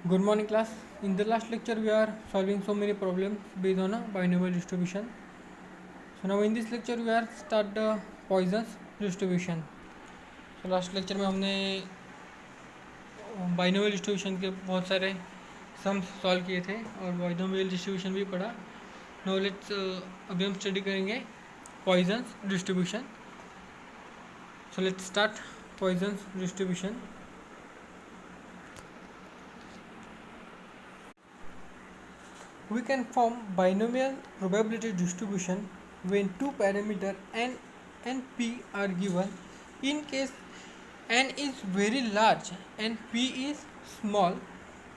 Good morning class. In the last lecture we are solving so many problems based on a binomial distribution. So now in this lecture we are start the Poisson's distribution. So last lecture में हमने binomial distribution के बहुत सारे sums solve किए थे और binomial distribution भी पढ़ा. नाउ लेट्स अभी हम स्टडी करेंगे Poisson's distribution. So let's start Poisson's distribution. We can form binomial probability distribution when two parameters n and p are given. In case n is very large and p is small,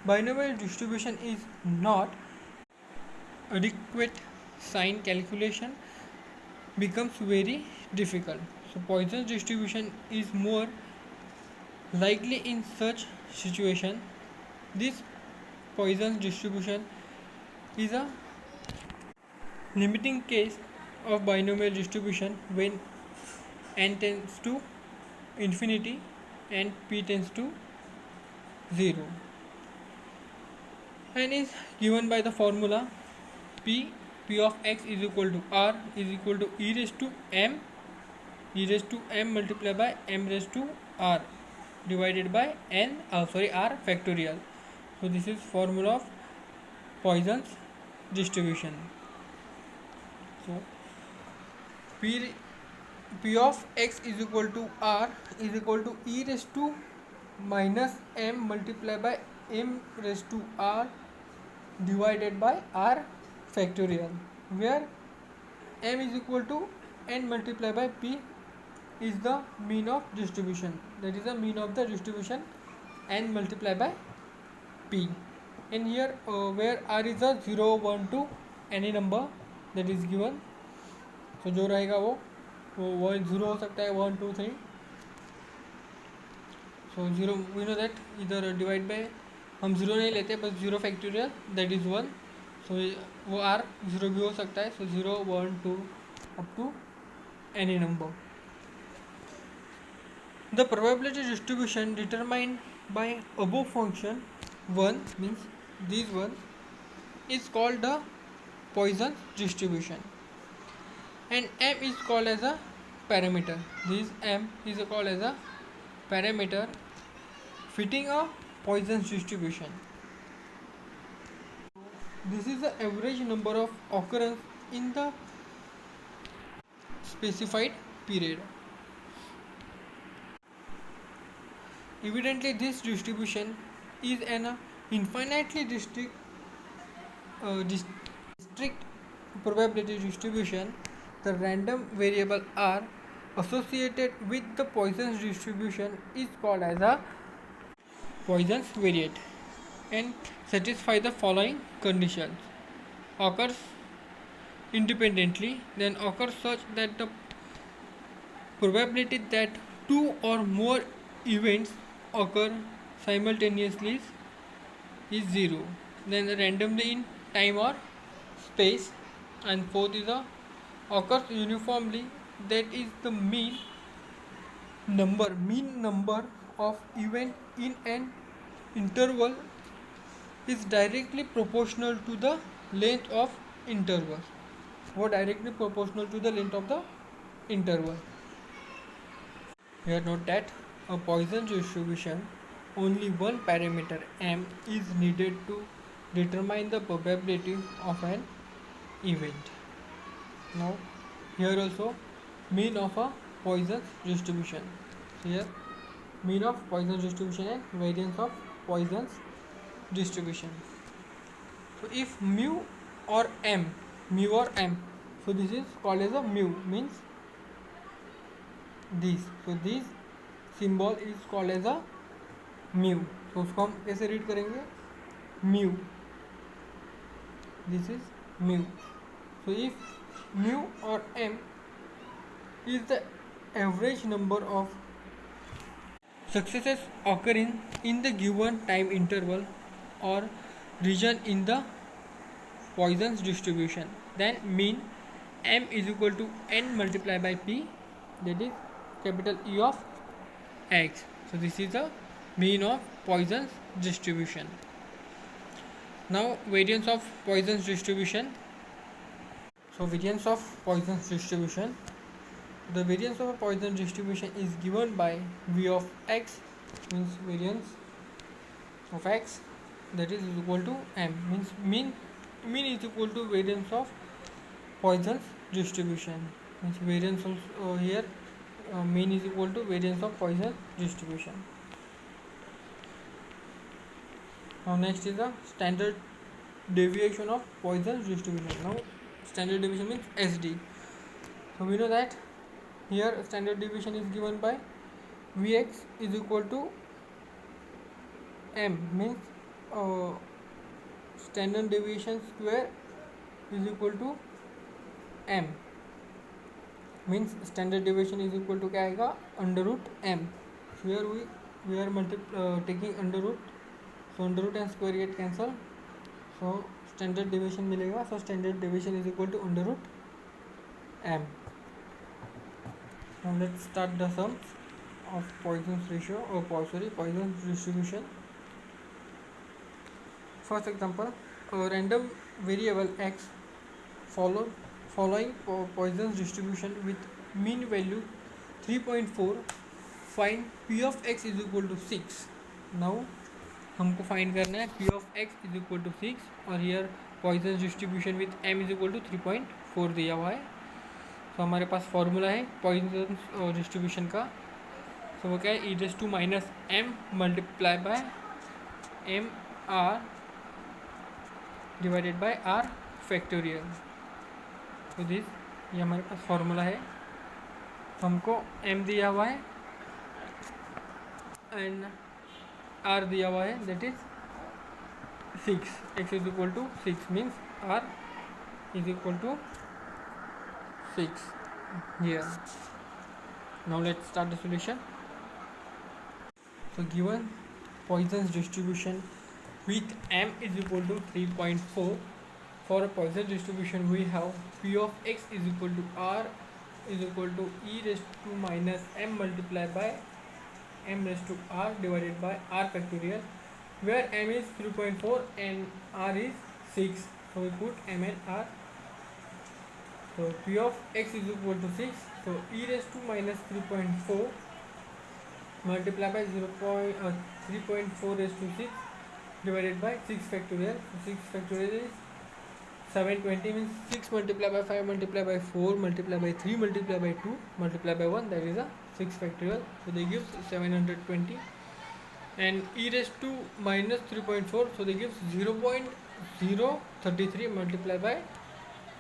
binomial distribution is not adequate. Sign calculation becomes very difficult. So Poisson's distribution is more likely in such situation. This Poisson's distribution is a limiting case of binomial distribution when n tends to infinity and p tends to 0. N is given by the formula p of x is equal to r is equal to e raised to m multiplied by m raised to r divided by r factorial. So this is formula of Poisson's distribution. So p of x is equal to r is equal to e raised to minus m multiplied by m raised to r divided by r factorial, where m is equal to n multiplied by p is the mean of distribution. That is the mean of the distribution n multiplied by p. And here where r is a 0, 1, 2 any number that is given. So जो रहेगा वो 1 0 हो सकता है, 1 2 3. So 0 we know that इधर divide by हम 0 नहीं लेते, बस 0 फैक्टोरियल दैट इज़ 1. सो वो r 0 भी हो सकता है. So 0 1 2 up to any number. The probability distribution determined by above function 1 means this one is called the Poisson's distribution, and m is called as a parameter. This m is called as a parameter fitting a Poisson's distribution. This is the average number of occurrence in the specified period. Evidently this distribution is an infinitely distinct probability distribution. The random variable r associated with the Poisson's distribution is called as a Poisson's variate and satisfy the following conditions: occurs independently, then occurs such that the probability that two or more events occur simultaneously is 0, then randomly in time or space, and fourth is a occurs uniformly, that is the mean number of event in an interval is directly proportional to the length of interval. वो directly proportional to the length of the interval. Here note that a Poisson's distribution, only one parameter m is needed to determine the probability of an event. Now here also mean of a Poisson's distribution. So here mean of Poisson's distribution and variance of Poisson's distribution. So if mu or m, so this is called as a mu, means this. So this symbol is called as a mu. तो उसको हम कैसे read करेंगे? mu. This is mu. So if mu or m is the average number of successes occurring in the given time interval or region in the Poisson's distribution, then mean m is equal to n multiplied by p, that is capital E of x. So this is the mean of Poisson's distribution. Now variance of Poisson's distribution. So variance of Poisson's distribution. The variance of a Poisson distribution is given by V of x, means variance of x, that is equal to m, means mean is equal to variance of Poisson's distribution, means variance of here mean is equal to variance of Poisson distribution. Now next is the standard deviation of Poisson's distribution. Now standard deviation means SD. So we know that here standard deviation is given by Vx is equal to m, means standard deviation square is equal to m, means standard deviation is equal to क्या आएगा under root m. So here we are taking under root, so under root and square get cancel, so standard deviation मिलेगा. So standard deviation is equal to under root m. Now let's start the sums of Poisson's ratio or Poisson's distribution. First example, a random variable x following Poisson's distribution with mean value 3.4, find p of x is equal to 6. Now हमको find करना है p of x is equal to 6 और here Poisson's distribution with m is equal to 3.4 दिया हुआ है. तो हमारे पास फॉर्मूला है पॉइसन डिस्ट्रीब्यूशन का. तो वो क्या है, e raise to minus m multiply by m r divided by r factorial. तो दिस ये हमारे पास फॉर्मूला है. तो हमको एम दिया हुआ है एंड आर दिया हुआ है, that is 6. X is equal to 6 means r is equal to 6 here. Now let's start the solution. So given Poisson's distribution with m is equal to 3.4, for a Poisson distribution we have p of x is equal to r is equal to e raised to minus m multiplied by m raised to r divided by r factorial, where m is 3.4 and r is 6. So we put m and r. So p of x is equal to 6. So e raised to minus 3.4 multiplied by 3.4 raised to 6 divided by 6 factorial. So 6 factorial is 720, means 6 multiplied by 5 multiplied by 4 multiplied by 3 multiplied by 2 multiplied by 1, that is a 6 factorial. So they give 720. And e raised to minus 3.4, so they give 0.033 multiplied by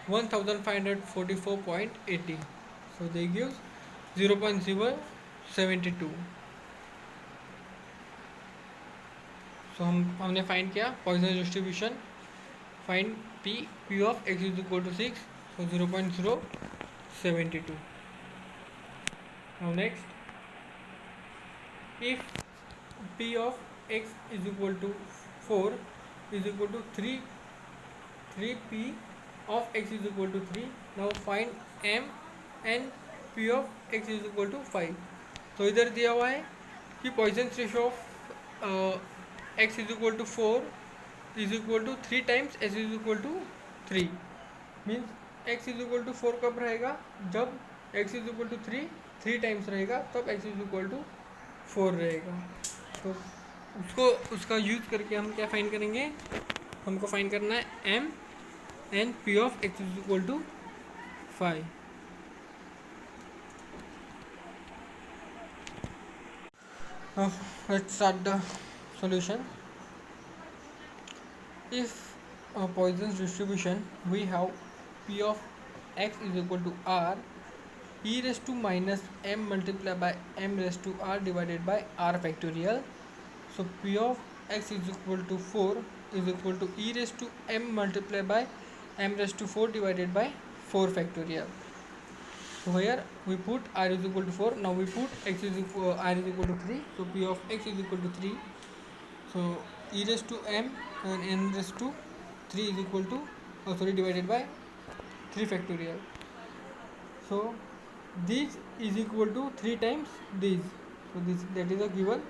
1544.80, so they give 0.072. So हमने find किया Poisson distribution. Find p of x is equal to 6, so 0.072. Now next, if p of x is equal to 4 is equal to 3p of x is equal to 3. Now find m and p of x is equal to 5. तो इधर दिया हुआ है कि Poisson ratio of x is equal to 4 is equal to 3 times s is equal to 3. Means x is equal to 4 कब रहेगा, जब x is equal to 3 times रहेगा, तब x is equal to 4 रहेगा. तो उसका यूज करके हम क्या फाइंड करेंगे, हमको फाइंड करना है m and p of x is equal to 5. Now let's start the solution. If a Poisson's distribution we have p of x is equal to r e raised to minus m multiplied by m raised to r divided by r factorial. So p of x is equal to 4 is equal to e raised to m multiplied by m raised to 4 divided by 4 factorial. So here we put r is equal to 4. Now we put x is equal r is equal to 3. So p of x is equal to 3. So e raised to m and n raised to 3 is equal to divided by 3 factorial. So this is equal to 3 times this. So this, that is a given.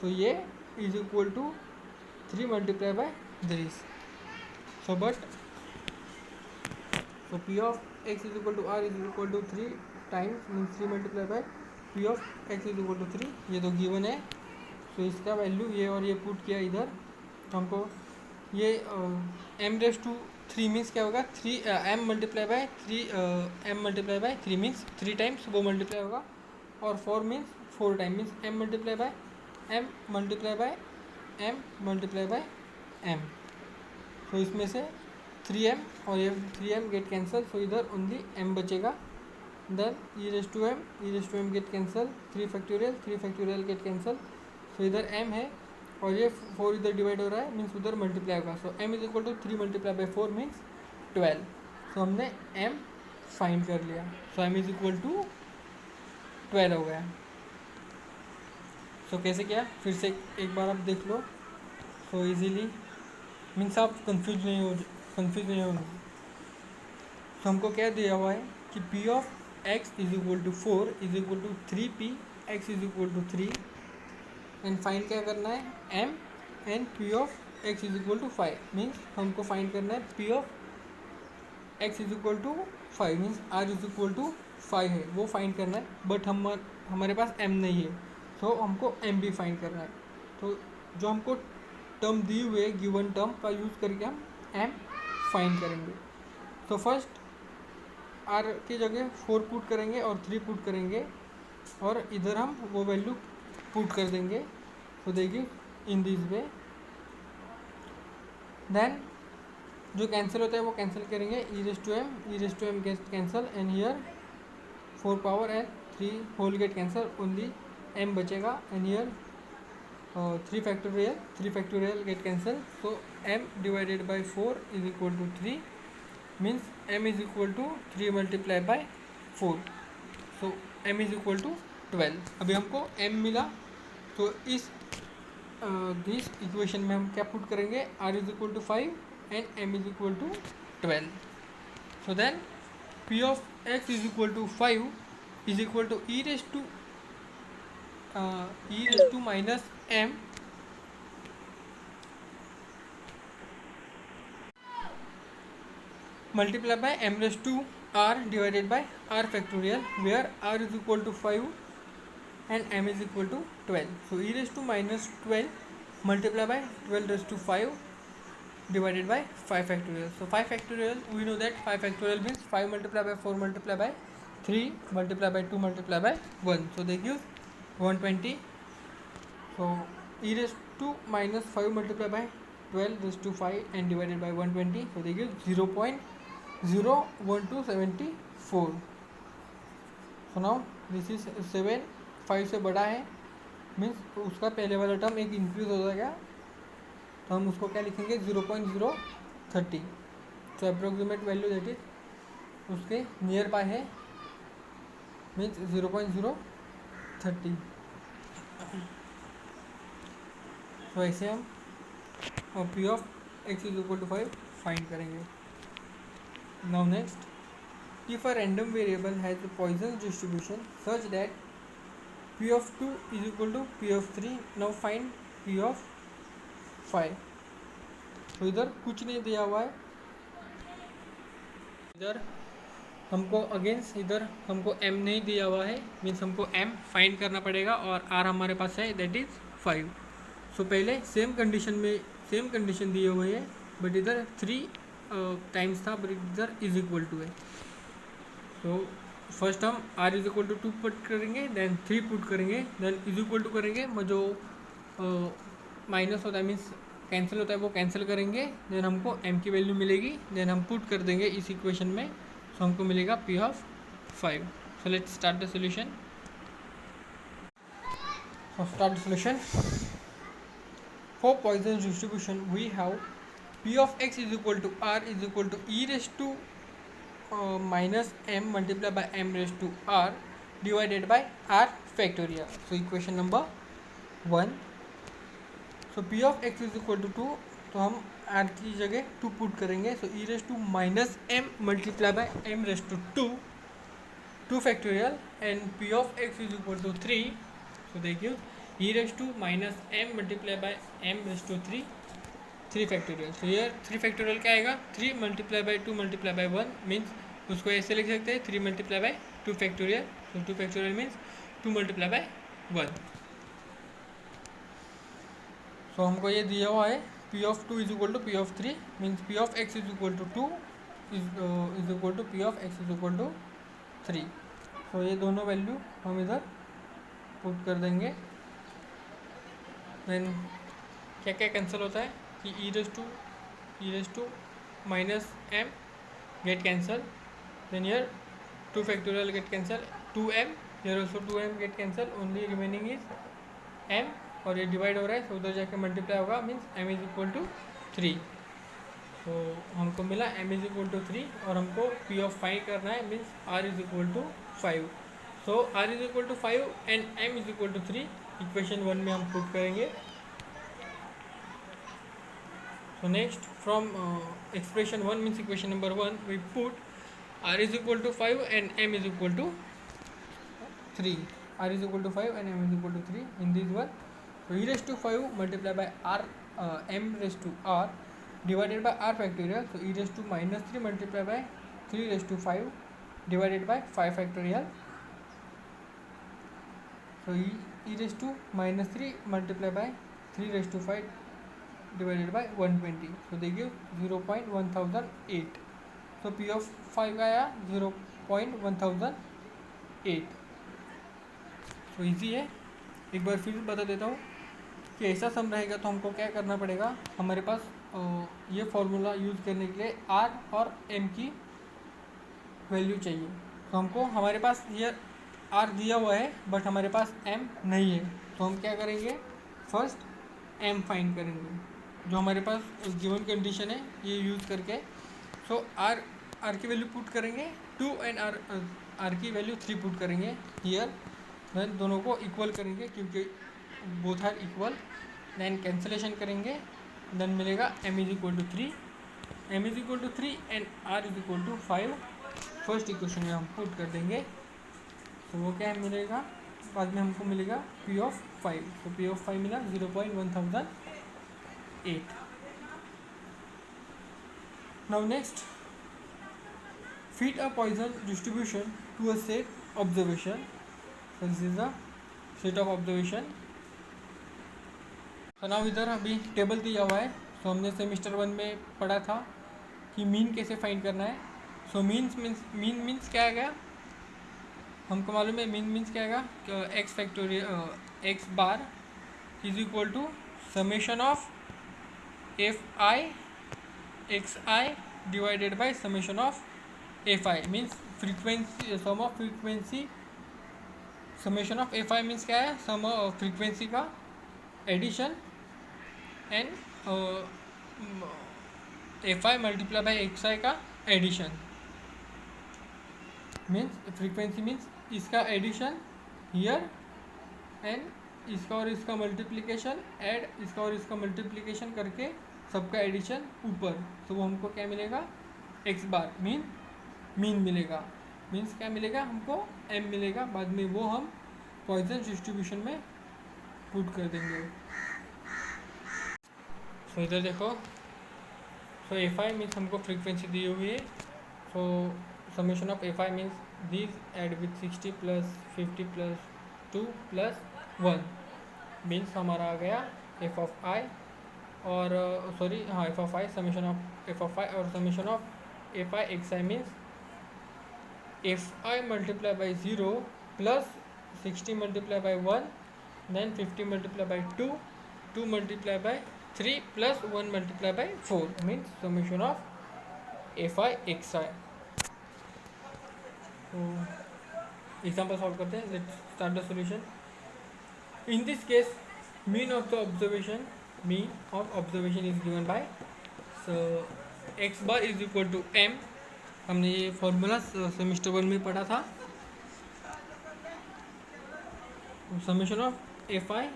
So ये is equal to 3 multiplied by this. So but so p of x is equal to r is equal to 3 times means 3 multiply bye p of x is equal to 3, ये तो given है। तो इसका value ये और ये put किया इधर, तो हमको ये m रेस टू 3 मीन्स क्या होगा, 3 m multiply bye 3 means 3 times वो मल्टीप्लाई होगा, और 4 means 4 time means m multiply by m multiply by m multiply by m। तो इसमें से 3m और ये 3m गेट कैंसल, सो इधर ओनली m बचेगा। Then e raise to m get cancel, 3 factorial get cancel, so इधर m है और ये 4 इधर डिवाइड हो रहा है मीन्स उधर मल्टीप्लाई होगा। So m is equal to 3 multiply by 4 means 12। So हमने m फाइंड कर लिया। So m is equal to 12 हो गया। सो कैसे किया फिर से एक बार आप देख लो। सो इजीली मीन्स आप कंफ्यूज नहीं होंगे। तो हमको क्या दिया हुआ है कि p of x is equal to 4 is equal to 3p x is equal to 3 and find क्या करना है m and p of x is equal to 5 means हमको फाइंड करना है p of x is equal to 5 means r is equal to 5 है वो find करना है, बट हमारे पास m नहीं है, तो हमको m भी फाइंड करना है। तो जो हमको टर्म दी हुए गिवन टर्म का यूज़ करके हम m फाइंड करेंगे। तो फर्स्ट r की जगह 4 पुट करेंगे और 3 पुट करेंगे और इधर हम वो वैल्यू पुट कर देंगे। तो देखिए इन दिस वे, देन जो कैंसिल होता है वो कैंसिल करेंगे, e raise to m get cancel and here 4 power and 3 whole get cancel, only m बचेगा and here 3 factorial get cancel. So m divided by 4 is equal to 3 means m is equal to 3 multiply by 4, so m is equal to 12। अभी हमको m मिला, तो इस this equation में हम क्या put करेंगे, r is equal to 5 and m is equal to 12। So then p of x is equal to 5 is equal to e raise to minus m multiply by m raised to r divided by r factorial, where r is equal to 5 and m is equal to 12. So e raised to minus 12 multiply by 12 raised to 5 divided by 5 factorial. So 5 factorial, we know that 5 factorial means 5 multiply by 4 multiply by 3 multiply by 2 multiply by 1. So they give 120. So e raised to minus 5 multiply by 12 raised to 5 and divided by 120. So they give 0.01274. So now this is 7, 5 से बड़ा है means उसका पहले वाला term एक increase हो जाएगा, तो हम उसको क्या लिखेंगे 0.030। तो अप्रोक्सीमेट वैल्यू दैट इज उसके नियर बाय है मीन्स 0.030। तो ऐसे हम p of x is equal to 5 find करेंगे। Now next, if a random variable has a Poisson distribution such that p of 2 is equal to p of 3, now find p of 5। तो इधर कुछ नहीं दिया हुआ है, इधर हमको अगेंस्ट इधर हमको m नहीं दिया हुआ है मीन्स हमको m फाइंड करना पड़ेगा और r हमारे पास है दैट इज़ 5। सो पहले सेम कंडीशन दिए हुए है, बट इधर 3 टाइम्स था, बट इधर इज इक्वल टू है। तो फर्स्ट हम r is equal to 2 put करेंगे, देन 3 पुट करेंगे, देन इज इक्वल टू करेंगे, जो माइनस होता है मीन्स कैंसिल होता है वो कैंसिल करेंगे, देन हमको m की वैल्यू मिलेगी, देन हम पुट कर देंगे इस इक्वेशन में, तो हमको मिलेगा p of 5। So let's start the solution. Start the solution. For Poisson distribution we have p of x is equal to r is equal to e raised to minus m multiplied by m raised to r divided by r factorial. So equation number 1. So p of x is equal to 2, तो हम r की जगह 2 put करेंगे, so e raised to minus m multiplied by m raised to 2 factorial and p of x is equal to 3, so they give e raised to minus m multiplied by m raised to 3 3 factorial. तो ये 3 factorial क्या आएगा, 3 multiply by 2 multiply by 1 means उसको ऐसे लिख सकते हैं 3 multiply by 2 factorial. तो 2 factorial means 2 multiply by 1। So हमको ये दिया हुआ है P of 2 is equal to P of 3 means P of X is equal to 2 is equal to P of X is equal to 3। So ये दोनों value हम इधर पुट कर देंगे। देन क्या क्या कैंसिल होता है कि e raise to minus m get cancel, then here 2 factorial get cancel, 2m here also 2m get cancel, only remaining is m और ये डिवाइड हो रहा है, तो उधर जाके मल्टीप्लाई होगा means m is equal to 3। तो हमको मिला m इज इक्वल टू 3 और हमको p ऑफ 5 करना है means r is equal to 5। So r is equal to 5 and m is equal to 3 equation 1 में हम पुट करेंगे। So next from expression 1 means equation number 1 we put r is equal to 5 and m is equal to 3. r is equal to 5 and m is equal to 3 in this one. So e raised to 5 multiplied by r m raised to r divided by r factorial. So e raised to minus 3 multiplied by 3 raised to 5 divided by 5 factorial. So e raised to minus 3 multiplied by 3 raised to 5 divided by 120. So they give 0.1008. So P of 5 आया 0.1008. तो easy है। एक बार फिर बता देता हूँ कि ऐसा सम रहेगा तो हमको क्या करना पड़ेगा, हमारे पास ये फॉर्मूला यूज़ करने के लिए R और M की वैल्यू चाहिए। तो हमको हमारे पास ये R दिया हुआ है बट हमारे पास M नहीं है, तो हम क्या करेंगे, फर्स्ट M फाइंड करेंगे जो हमारे पास गिवन कंडीशन है ये यूज़ करके। सो आर की वैल्यू पुट करेंगे 2 एंड आर की वैल्यू 3 पुट करेंगे हियर। देन दोनों को इक्वल करेंगे क्योंकि both are equal. Then cancellation करेंगे, देन मिलेगा m is equal to 3, m is equal to 3 and r is equal to 5 first equation में हम पुट कर देंगे। तो वो क्या मिलेगा, बाद में हमको मिलेगा p ऑफ 5। तो p ऑफ 5 मिला 0.1008। Now next, fit a Poisson distribution to a set observation. So this is a set of observation. तो now इधर अभी टेबल दिया हुआ है। सो हमने सेमिस्टर 1 में पढ़ा था कि मीन कैसे फाइंड करना है। सो मीन मीन्स क्या आएगा, हमको मालूम है मीन मीन्स क्या आएगा, x factorial x bar is equal to summation of F I x i divided by summation of F I means frequency, sum of frequency. Summation of F I means क्या है, sum of frequency का addition and f i multiply by x i का addition. Means frequency means इसका addition here and इसका और इसका multiplication, add इसका और इसका मल्टीप्लिकेशन करके सबका एडिशन ऊपर। तो वो हमको क्या मिलेगा, एक्स बार मीन मिलेगा। मीन्स क्या मिलेगा, हमको m मिलेगा। बाद में वो हम पॉइसन डिस्ट्रीब्यूशन में पुट कर देंगे। सो इधर देखो, सो एफ आई मीन्स हमको फ्रीक्वेंसी दी हुई है। So summation of F I means this add with 60 plus 50 plus 2 plus 1 means हमारा आ गया एफ ऑफ आई और सॉरी हाँ f of i, summation of f of i और summation of F I x i means f i multiply by 0 plus 60 multiply by 1 then 50 multiply by 2 2 multiply by 3 plus 1 multiply by 4 means summation of F I x i. तो example solve करते हैं, let's start the solution. In this case mean of the observation is given by x bar is equal to m। हमने ये formula semester 1 में पढ़ा था। Summation of F I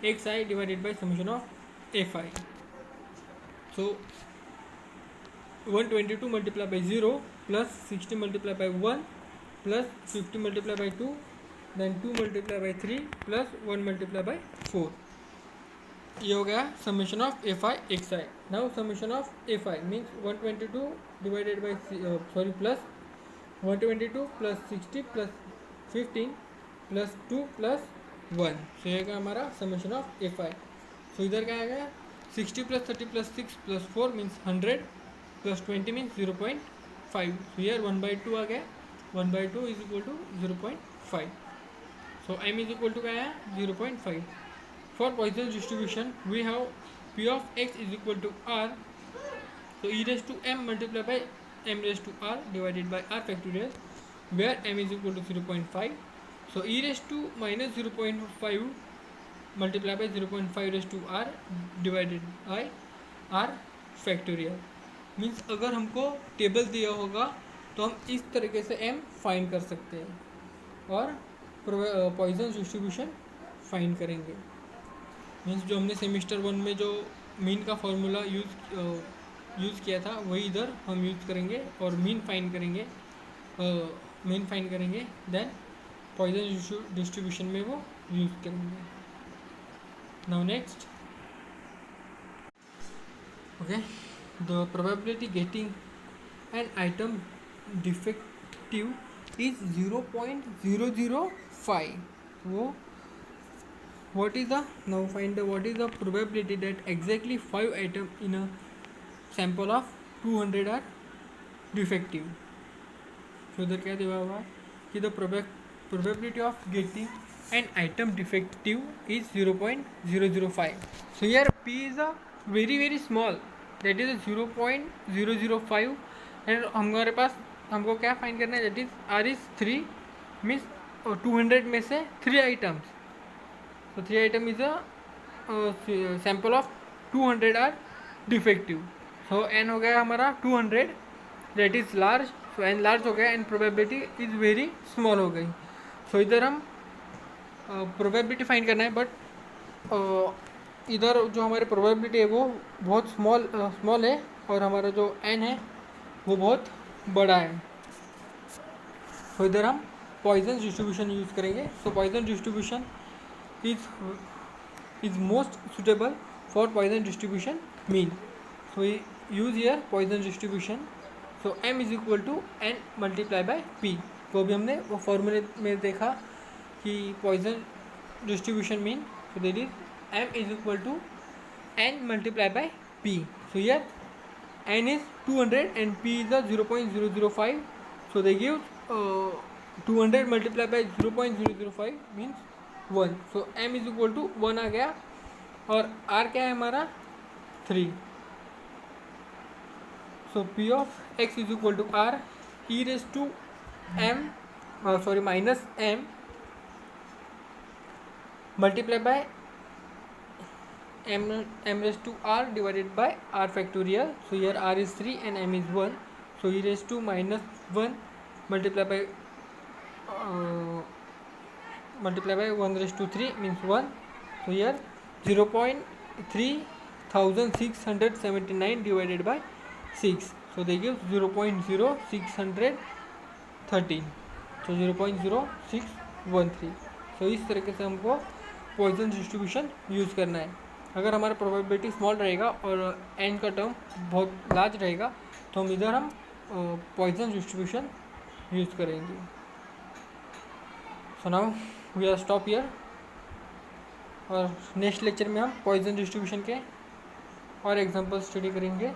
x i divided by summation of F I. So 122 multiply by 0 plus 60 multiply by 1 plus 50 multiply by 2 then 2 multiply by 3 plus 1 multiply by 4। ये हो गया summation of F I x I. Now summation of F I means 122 divided by plus 122 plus 60 plus 15 plus 2 plus 1. So ये क्या हमारा summation of F I. So इधर क्या आ गया 60 plus 30 plus 6 plus 4 means 100 plus 20 means 0.5. So here 1/2 आ गया. 1/2 is equal to 0.5. So m is equal to क्या है 0.5. For Poisson's distribution, we have p of x is equal to r. So e raised to m multiplied by m raised to r divided by r factorial, where m is equal to 0.5. So e raised to minus 0.5 multiplied by 0.5 raised to r divided by r factorial. Means अगर हमको table दिया होगा तो हम इस तरीके से m find कर सकते हैं और पॉइसन डिस्ट्रीब्यूशन फाइंड करेंगे. मीन्स जो हमने सेमेस्टर 1 में जो मीन का फॉर्मूला यूज़ किया था वही इधर हम यूज़ करेंगे और मीन फाइंड करेंगे देन पॉइसन डिस्ट्रीब्यूशन में वो यूज़ करेंगे. Now next okay the probability getting an item defective is 0.005. वो what is the probability that exactly 5 items in a sample of 200 are defective. so इधर क्या दिया हुआ है कि the probability of getting an item defective is 0.005. so here p is a very small, that is a 0.005 and हमारे पास हमको क्या find करना है, that is r is 3 means 200 में से 3 items. So 3 item is a sample of 200 are defective. So n हो गया हमारा 200, that is large. So n large हो गया and probability is very small हो गई. So इधर हम probability फाइंड करना है बट इधर जो हमारी probability है वो बहुत स्मॉल है और हमारा जो n है वो बहुत बड़ा है. तो इधर हम पॉइसन डिस्ट्रीब्यूशन यूज़ करेंगे. So Poisson distribution is most suitable for Poisson distribution mean. So we use here Poisson distribution. So m is equal to n multiply by p. तो अभी हमने वो फॉर्मूले में देखा कि Poisson distribution mean. So that is m is equal to n multiply by p. So here n is 200 and p is a 0.005. So they give 200 multiplied by 0.005 means 1. So m is equal to 1 आ गया और r क्या है हमारा 3. So p of x is equal to r e raise to m minus m multiply by m raise to r divided by r factorial. So here r is 3 and m is 1. So e raise to minus 1 multiply by 1 raised to 3 means 1. So here 0.3679 divided by 6. So they give 0.0613. So 0.0613. So इस तरीके से हमको Poisson distribution use करना है. अगर हमारा probability small रहेगा और n का टर्म बहुत लार्ज रहेगा तो हम इधर हम पॉइसन डिस्ट्रीब्यूशन यूज़ करेंगे. So now we are stop here और नेक्स्ट लेक्चर में हम पॉइसन डिस्ट्रीब्यूशन के और एग्जांपल स्टडी करेंगे.